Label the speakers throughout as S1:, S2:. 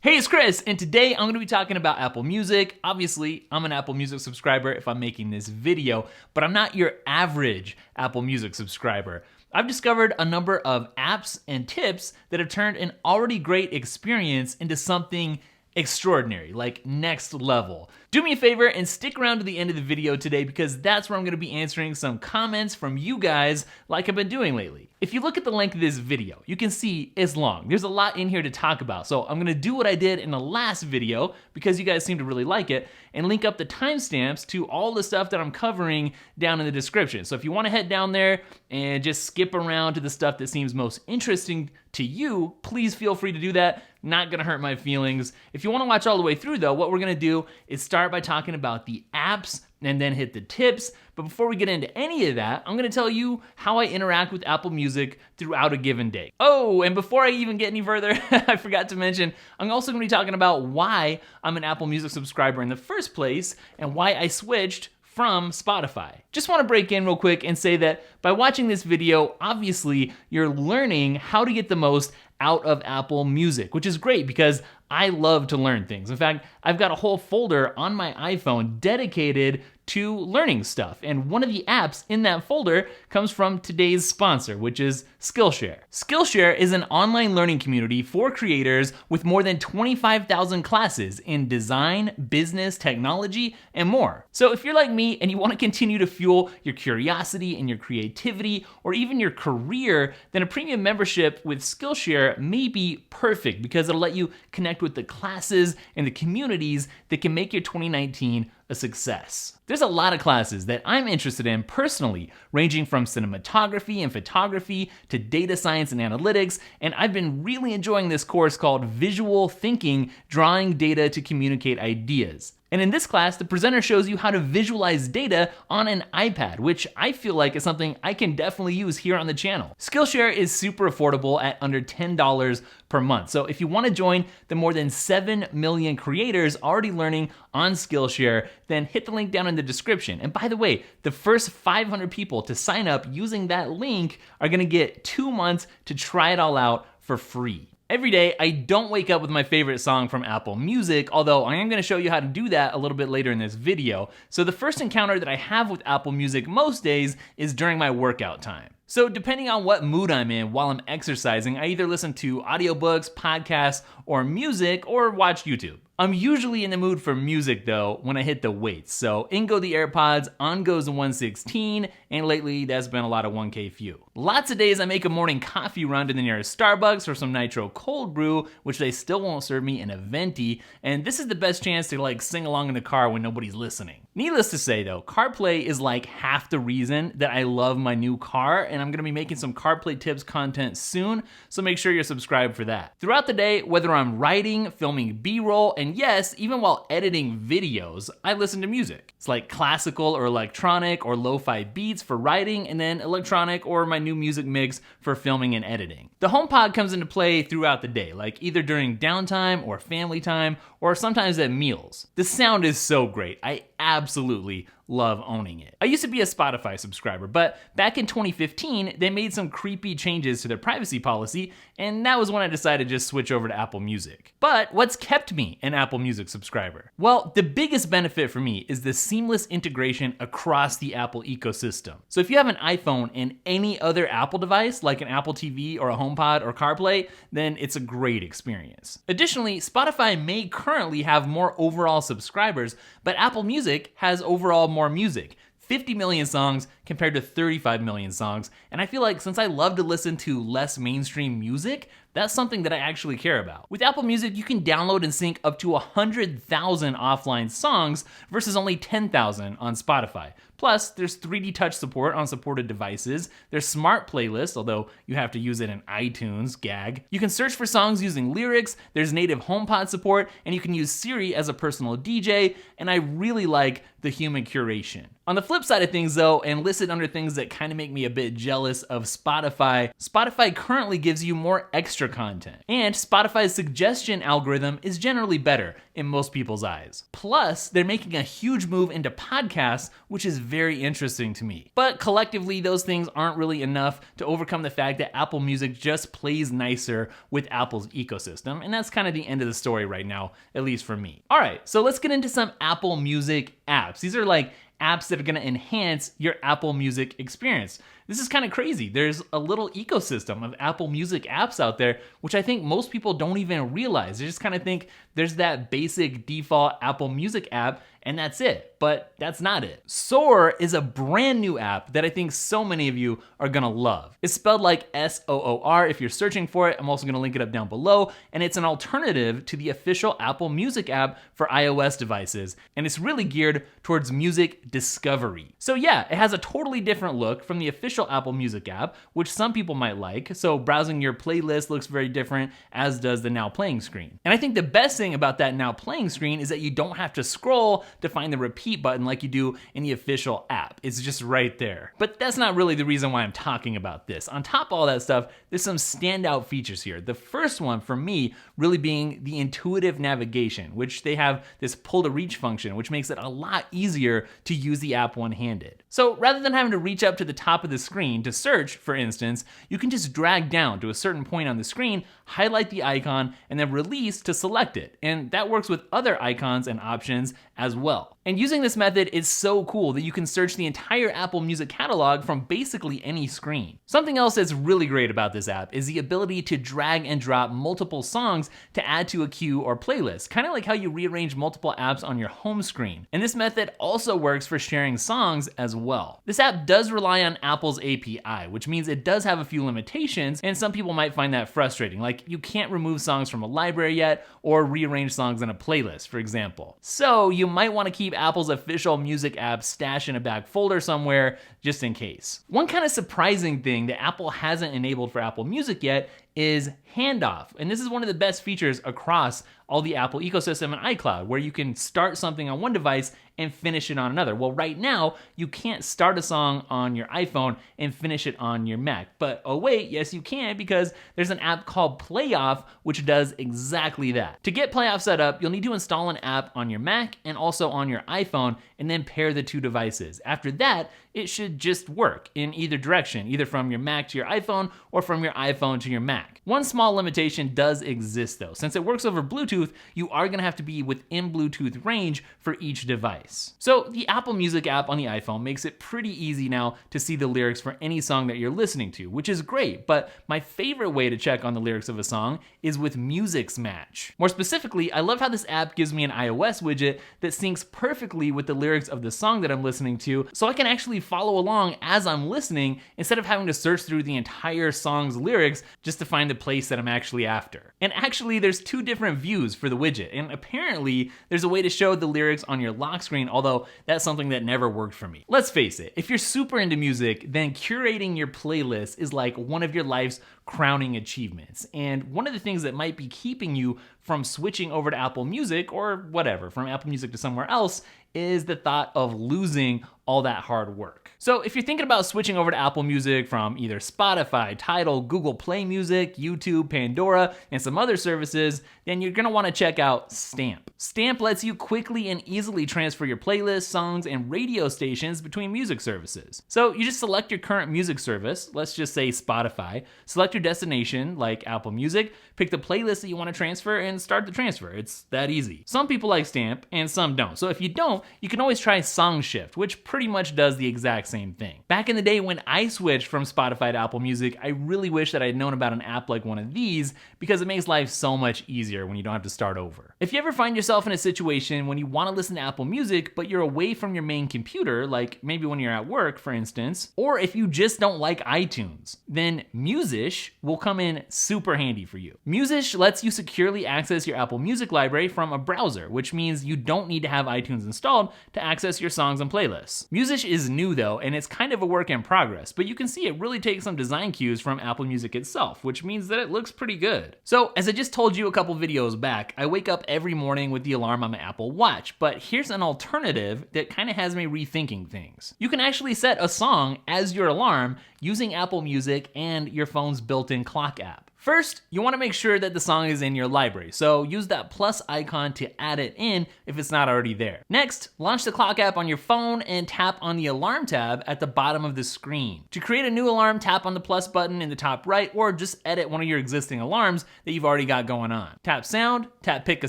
S1: Hey, it's Chris, and today I'm going to be talking about Apple Music. Obviously, I'm an Apple Music subscriber if I'm making this video, but I'm not your average Apple Music subscriber. I've discovered a number of apps and tips that have turned an already great experience into something extraordinary, like next level. Do me a favor and stick around to the end of the video today because that's where I'm going to be answering some comments from you guys like I've been doing lately. If you look at the length of this video, you can see it's long. There's a lot in here to talk about, so I'm going to do what I did in the last video because you guys seem to really like it and link up the timestamps to all the stuff that I'm covering down in the description. So if you want to head down there and just skip around to the stuff that seems most interesting to you, please feel free to do that. Not gonna hurt my feelings. If you wanna watch all the way through though, what we're gonna do is start by talking about the apps and then hit the tips. But before we get into any of that, I'm gonna tell you how I interact with Apple Music throughout a given day. Oh, and before I even get any further, I forgot to mention, I'm also gonna be talking about why I'm an Apple Music subscriber in the first place and why I switched from Spotify. Just want to break in real quick and say that by watching this video, obviously you're learning how to get the most out of Apple Music, which is great because I love to learn things. In fact, I've got a whole folder on my iPhone dedicated to learning stuff. And one of the apps in that folder comes from today's sponsor, which is Skillshare. Skillshare is an online learning community for creators with more than 25,000 classes in design, business, technology, and more. So if you're like me and you want to continue to fuel your curiosity and your creativity or even your career, then a premium membership with Skillshare may be perfect because it'll let you connect with the classes and the communities that can make your 2019 a success. There's a lot of classes that I'm interested in personally, ranging from cinematography and photography to data science and analytics, and I've been really enjoying this course called Visual Thinking, Drawing Data to Communicate Ideas. And in this class, the presenter shows you how to visualize data on an iPad, which I feel like is something I can definitely use here on the channel. Skillshare is super affordable at under $10 per month. So if you want to join the more than 7 million creators already learning on Skillshare, then hit the link down in the description. And by the way, the first 500 people to sign up using that link are going to get 2 months to try it all out for free. Every day, I don't wake up with my favorite song from Apple Music, although I am going to show you how to do that a little bit later in this video. So the first encounter that I have with Apple Music most days is during my workout time. So depending on what mood I'm in while I'm exercising, I either listen to audiobooks, podcasts, or music, or watch YouTube. I'm usually in the mood for music though when I hit the weights. So in go the AirPods, on goes the 116, and lately that's been a lot of 1K few. Lots of days I make a morning coffee run to the nearest Starbucks for some nitro cold brew, which they still won't serve me in a venti, and this is the best chance to sing along in the car when nobody's listening. Needless to say though, CarPlay is like half the reason that I love my new car, and I'm gonna be making some CarPlay tips content soon, so make sure you're subscribed for that. Throughout the day, whether I'm writing, filming B-roll, and yes, even while editing videos, I listen to music. It's like classical or electronic or lo-fi beats for writing, and then electronic or my new music mix for filming and editing. The HomePod comes into play throughout the day, like either during downtime or family time, or sometimes at meals. The sound is so great. I absolutely love owning it. I used to be a Spotify subscriber, but back in 2015, they made some creepy changes to their privacy policy, and that was when I decided to just switch over to Apple Music. But what's kept me an Apple Music subscriber? Well, the biggest benefit for me is the seamless integration across the Apple ecosystem. So if you have an iPhone and any other Apple device, like an Apple TV or a HomePod or CarPlay, then it's a great experience. Additionally, Spotify may currently have more overall subscribers, but Apple Music has overall more music. 50 million songs compared to 35 million songs, and I feel like since I love to listen to less mainstream music, that's something that I actually care about. With Apple Music, you can download and sync up to 100,000 offline songs versus only 10,000 on Spotify. Plus, there's 3D touch support on supported devices, there's smart playlists, although you have to use it in iTunes, gag. You can search for songs using lyrics, there's native HomePod support, and you can use Siri as a personal DJ, and I really like the human curation. On the flip side of things though, and listed under things that kind of make me a bit jealous of Spotify, Spotify currently gives you more extra content. And Spotify's suggestion algorithm is generally better, in most people's eyes. Plus, they're making a huge move into podcasts, which is very interesting to me. But collectively, those things aren't really enough to overcome the fact that Apple Music just plays nicer with Apple's ecosystem, and that's kind of the end of the story right now, at least for me. All right, so let's get into some Apple Music apps. These are like apps that are gonna enhance your Apple Music experience. This is kind of crazy. There's a little ecosystem of Apple Music apps out there, which I think most people don't even realize. They just kind of think there's that basic default Apple Music app and that's it, but that's not it. Soor is a brand new app that I think so many of you are gonna love. It's spelled like S-O-O-R if you're searching for it. I'm also gonna link it up down below, and it's an alternative to the official Apple Music app for iOS devices, and it's really geared towards music discovery. So yeah, it has a totally different look from the official Apple Music app, which some people might like. So browsing your playlist looks very different, as does the Now Playing screen. And I think the best thing about that Now Playing screen is that you don't have to scroll to find the repeat button like you do in the official app. It's just right there. But that's not really the reason why I'm talking about this. On top of all that stuff, there's some standout features here. The first one for me really being the intuitive navigation, which they have this pull to reach function, which makes it a lot easier to use the app one-handed. So rather than having to reach up to the top of the screen to search, for instance, you can just drag down to a certain point on the screen, highlight the icon, and then release to select it. And that works with other icons and options as well. And using this method is so cool that you can search the entire Apple Music catalog from basically any screen. Something else that's really great about this app is the ability to drag and drop multiple songs to add to a queue or playlist, kind of like how you rearrange multiple apps on your home screen. And this method also works for sharing songs as well. This app does rely on Apple's API, which means it does have a few limitations, and some people might find that frustrating, like you can't remove songs from a library yet or rearrange songs in a playlist, for example. So you might want to keep Apple's official music app stashed in a back folder somewhere just in case. One kind of surprising thing that Apple hasn't enabled for Apple Music yet is handoff. And this is one of the best features across all the Apple ecosystem and iCloud, where you can start something on one device and finish it on another. Well, right now, you can't start a song on your iPhone and finish it on your Mac. But oh wait, yes you can, because there's an app called Playoff, which does exactly that. To get Playoff set up, you'll need to install an app on your Mac and also on your iPhone, and then pair the two devices. After that, it should just work in either direction, either from your Mac to your iPhone or from your iPhone to your Mac. One small limitation does exist though. Since it works over Bluetooth, you are gonna have to be within Bluetooth range for each device. So the Apple Music app on the iPhone makes it pretty easy now to see the lyrics for any song that you're listening to, which is great, but my favorite way to check on the lyrics of a song is with Musixmatch. More specifically, I love how this app gives me an iOS widget that syncs perfectly with the lyrics of the song that I'm listening to, so I can actually follow along as I'm listening instead of having to search through the entire song's lyrics just to find the place that I'm actually after. And actually, there's two different views for the widget, and apparently there's a way to show the lyrics on your lock screen, although that's something that never worked for me. Let's face it, if you're super into music, then curating your playlist is like one of your life's crowning achievements. And one of the things that might be keeping you from switching over to Apple Music, or whatever, from Apple Music to somewhere else, is the thought of losing all that hard work. So if you're thinking about switching over to Apple Music from either Spotify, Tidal, Google Play Music, YouTube, Pandora, and some other services, then you're gonna wanna check out Stamp. Stamp lets you quickly and easily transfer your playlists, songs, and radio stations between music services. So you just select your current music service, let's just say Spotify, select your destination, like Apple Music, pick the playlist that you wanna transfer, and start the transfer. It's that easy. Some people like Stamp, and some don't. So if you don't, you can always try SongShift, which pretty much does the exact same thing. Back in the day when I switched from Spotify to Apple Music, I really wish that I'd known about an app like one of these, because it makes life so much easier when you don't have to start over. If you ever find yourself in a situation when you want to listen to Apple Music, but you're away from your main computer, like maybe when you're at work, for instance, or if you just don't like iTunes, then Musish will come in super handy for you. Musish lets you securely access your Apple Music library from a browser, which means you don't need to have iTunes installed to access your songs and playlists. Musish is new though, and it's kind of a work in progress, but you can see it really takes some design cues from Apple Music itself, which means that it looks pretty good. So as I just told you a couple videos back, I wake up every morning with the alarm on my Apple Watch, but here's an alternative that kind of has me rethinking things. You can actually set a song as your alarm using Apple Music and your phone's built-in clock app. First, you want to make sure that the song is in your library, so use that plus icon to add it in if it's not already there. Next, launch the clock app on your phone and tap on the alarm tab at the bottom of the screen. To create a new alarm, tap on the plus button in the top right, or just edit one of your existing alarms that you've already got going on. Tap sound, tap pick a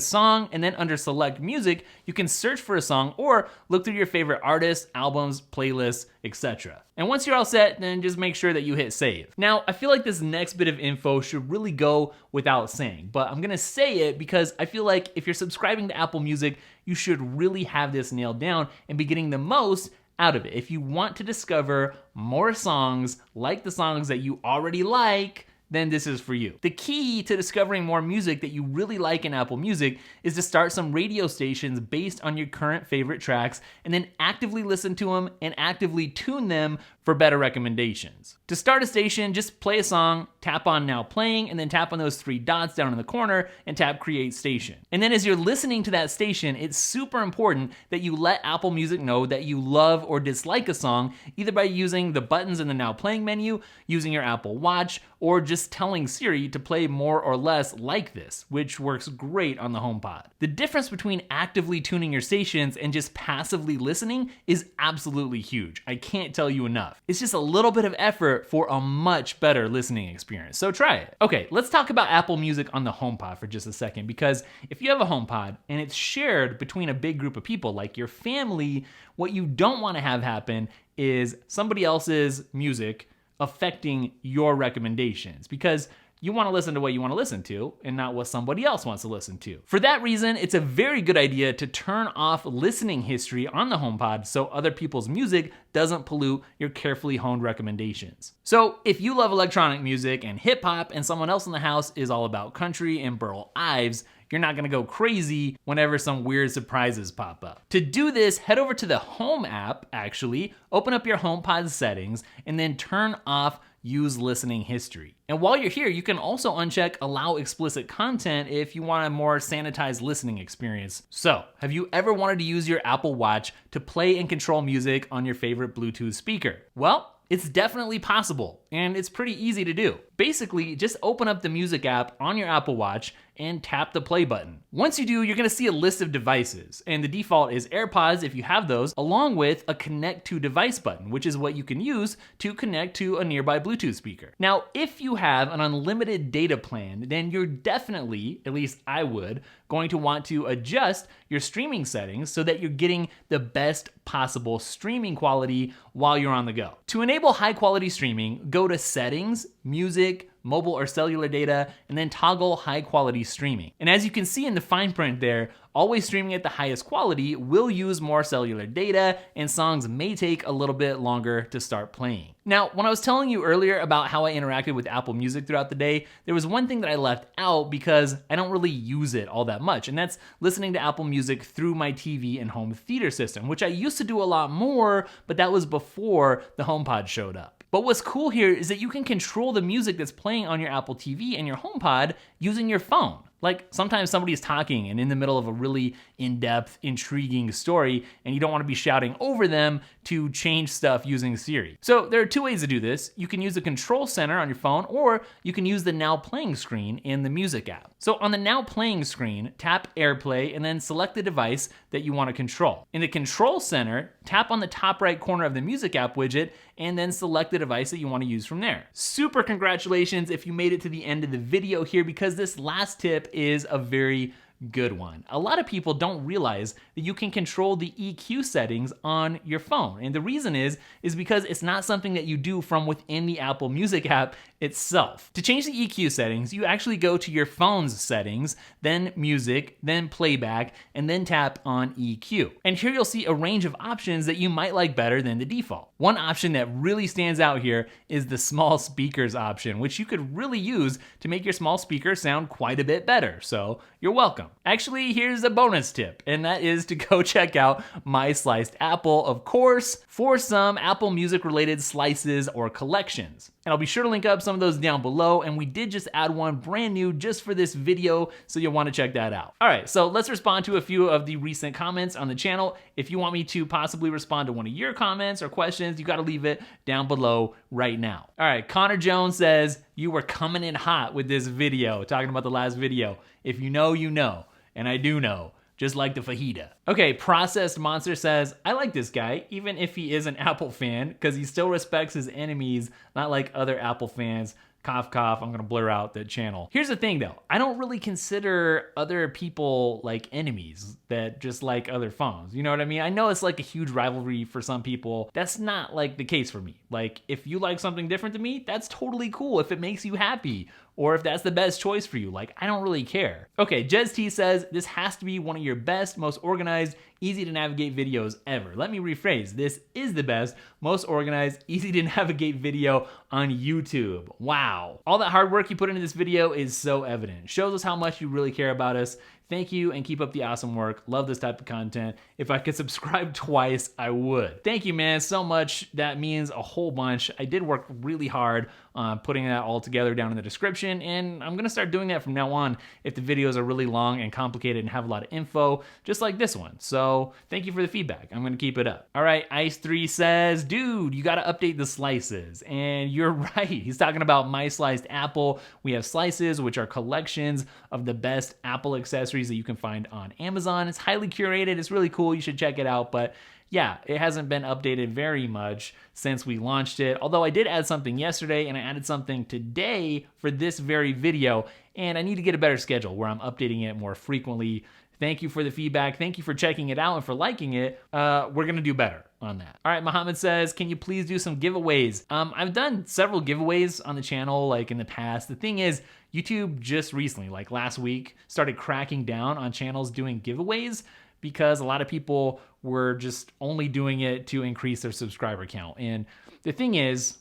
S1: song, and then under select music, you can search for a song or look through your favorite artists, albums, playlists, etc. And once you're all set, then just make sure that you hit save. Now, I feel like this next bit of info should really go without saying, but I'm gonna say it because I feel like if you're subscribing to Apple Music, you should really have this nailed down and be getting the most out of it. If you want to discover more songs like the songs that you already like, then this is for you. The key to discovering more music that you really like in Apple Music is to start some radio stations based on your current favorite tracks and then actively listen to them and actively tune them for better recommendations. To start a station, just play a song, tap on Now Playing, and then tap on those three dots down in the corner and tap Create Station. And then as you're listening to that station, it's super important that you let Apple Music know that you love or dislike a song, either by using the buttons in the Now Playing menu, using your Apple Watch, or just telling Siri to play more or less like this, which works great on the HomePod. The difference between actively tuning your stations and just passively listening is absolutely huge. I can't tell you enough. It's just a little bit of effort for a much better listening experience, so try it. Okay, let's talk about Apple Music on the HomePod for just a second, because if you have a HomePod and it's shared between a big group of people like your family, what you don't want to have happen is somebody else's music affecting your recommendations, because you want to listen to what you want to listen to and not what somebody else wants to listen to. For that reason, it's a very good idea to turn off listening history on the HomePod so other people's music doesn't pollute your carefully honed recommendations. So if you love electronic music and hip hop and someone else in the house is all about country and Burl Ives, you're not gonna go crazy whenever some weird surprises pop up. To do this, head over to the Home app, actually, open up your HomePod settings, and then turn off Use Listening History. And while you're here, you can also uncheck Allow Explicit Content if you want a more sanitized listening experience. So, have you ever wanted to use your Apple Watch to play and control music on your favorite Bluetooth speaker? Well, it's definitely possible, and it's pretty easy to do. Basically, just open up the Music app on your Apple Watch and tap the play button. Once you do, you're gonna see a list of devices, and the default is AirPods if you have those, along with a Connect to Device button, which is what you can use to connect to a nearby Bluetooth speaker. Now, if you have an unlimited data plan, then you're definitely, at least I would, going to want to adjust your streaming settings so that you're getting the best possible streaming quality while you're on the go. To enable high quality streaming, go to Settings, Music, Mobile or Cellular Data, and then toggle high quality streaming. And as you can see in the fine print there, always streaming at the highest quality will use more cellular data, and songs may take a little bit longer to start playing. Now, when I was telling you earlier about how I interacted with Apple Music throughout the day, there was one thing that I left out because I don't really use it all that much, and that's listening to Apple Music through my TV and home theater system, which I used to do a lot more, but that was before the HomePod showed up. But what's cool here is that you can control the music that's playing on your Apple TV and your HomePod using your phone. Like sometimes somebody's talking and in the middle of a really in-depth, intriguing story, and you don't want to be shouting over them to change stuff using Siri. So there are two ways to do this. You can use the control center on your phone, or you can use the Now Playing screen in the Music app. So on the Now Playing screen, tap AirPlay and then select the device that you want to control. In the control center, tap on the top right corner of the Music app widget and then select the device that you want to use from there. Super congratulations if you made it to the end of the video here, because this last tip is a very good one. A lot of people don't realize that you can control the EQ settings on your phone. And the reason is because it's not something that you do from within the Apple Music app itself. To change the EQ settings, you actually go to your phone's settings, then Music, then Playback, and then tap on EQ. And here you'll see a range of options that you might like better than the default. One option that really stands out here is the small speakers option, which you could really use to make your small speaker sound quite a bit better. So you're welcome. Actually, here's a bonus tip, and that is to go check out My Sliced Apple, of course, for some Apple Music related slices or collections. and I'll be sure to link up some of those down below, and we did just add one brand new just for this video, so you'll want to check that out. All right, so let's respond to a few of the recent comments on the channel. If you want me to possibly respond to one of your comments or questions, you got to leave it down below right now. All right, Connor Jones says, you were coming in hot with this video, talking about the last video. If you know, you know, and I do know. Just like the fajita. Okay, Processed Monster says, I like this guy, even if he is an Apple fan, because he still respects his enemies, not like other Apple fans. Cough, cough, I'm gonna blur out the channel. Here's the thing though, I don't really consider other people like enemies that just like other phones. You know what I mean? I know it's like a huge rivalry for some people. That's not like the case for me. Like, if you like something different to me, that's totally cool if it makes you happy, or if that's the best choice for you. Like, I don't really care. Okay, Jez T says, this has to be one of your best, most organized, easy to navigate videos ever. Let me rephrase, this is the best, most organized, easy to navigate video on YouTube. Wow. All that hard work you put into this video is so evident. Shows us how much you really care about us. Thank you, and keep up the awesome work. Love this type of content. If I could subscribe twice, I would. Thank you, man, so much. That means a whole bunch. I did work really hard on putting that all together down in the description, and I'm gonna start doing that from now on if the videos are really long and complicated and have a lot of info, just like this one. So thank you for the feedback. I'm gonna keep it up. All right, Ice3 says, dude, you gotta update the slices. And you're right. He's talking about My Sliced Apple. We have slices, which are collections of the best Apple accessories that you can find on Amazon. It's highly curated. It's really cool. You should check it out. But yeah, it hasn't been updated very much since we launched it. Although I did add something yesterday and I added something today for this very video, and I need to get a better schedule where I'm updating it more frequently. Thank you for the feedback. Thank you for checking it out and for liking it. We're gonna do better on that. All right, Muhammad says, can you please do some giveaways? I've done several giveaways on the channel like in the past. The thing is, YouTube just recently, like last week, started cracking down on channels doing giveaways because a lot of people were just only doing it to increase their subscriber count. And the thing is,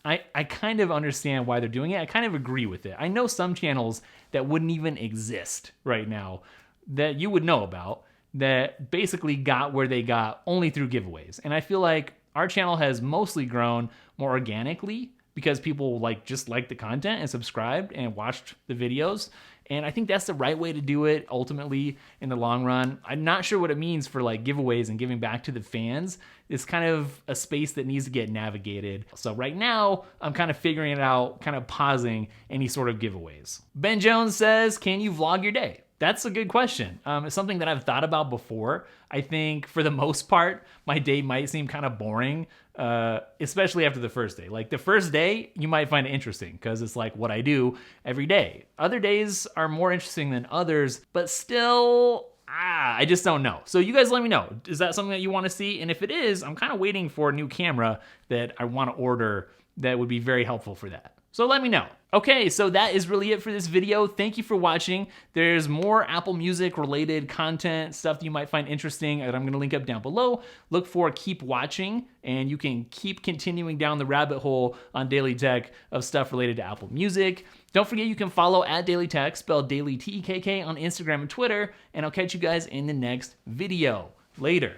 S1: I kind of understand why they're doing it. I kind of agree with it. I know some channels that wouldn't even exist right now that you would know about that basically got where they got only through giveaways. And I feel like our channel has mostly grown more organically because people just like the content and subscribed and watched the videos. And I think that's the right way to do it ultimately in the long run. I'm not sure what it means for like giveaways and giving back to the fans. It's kind of a space that needs to get navigated. So right now I'm kind of figuring it out, kind of pausing any sort of giveaways. Ben Jones says, can you vlog your day? That's a good question. It's something that I've thought about before. I think for the most part, my day might seem kind of boring, especially after the first day. Like the first day, you might find it interesting because it's like what I do every day. Other days are more interesting than others, but still, I just don't know. So you guys let me know. Is that something that you want to see? And if it is, I'm kind of waiting for a new camera that I want to order that would be very helpful for that. So let me know. Okay, so that is really it for this video. Thank you for watching. There's more Apple Music related content, stuff that you might find interesting that I'm gonna link up down below. Look for Keep Watching, and you can keep continuing down the rabbit hole on Daily Tech of stuff related to Apple Music. Don't forget you can follow @DailyTech, spelled Daily Tekk on Instagram and Twitter, and I'll catch you guys in the next video. Later.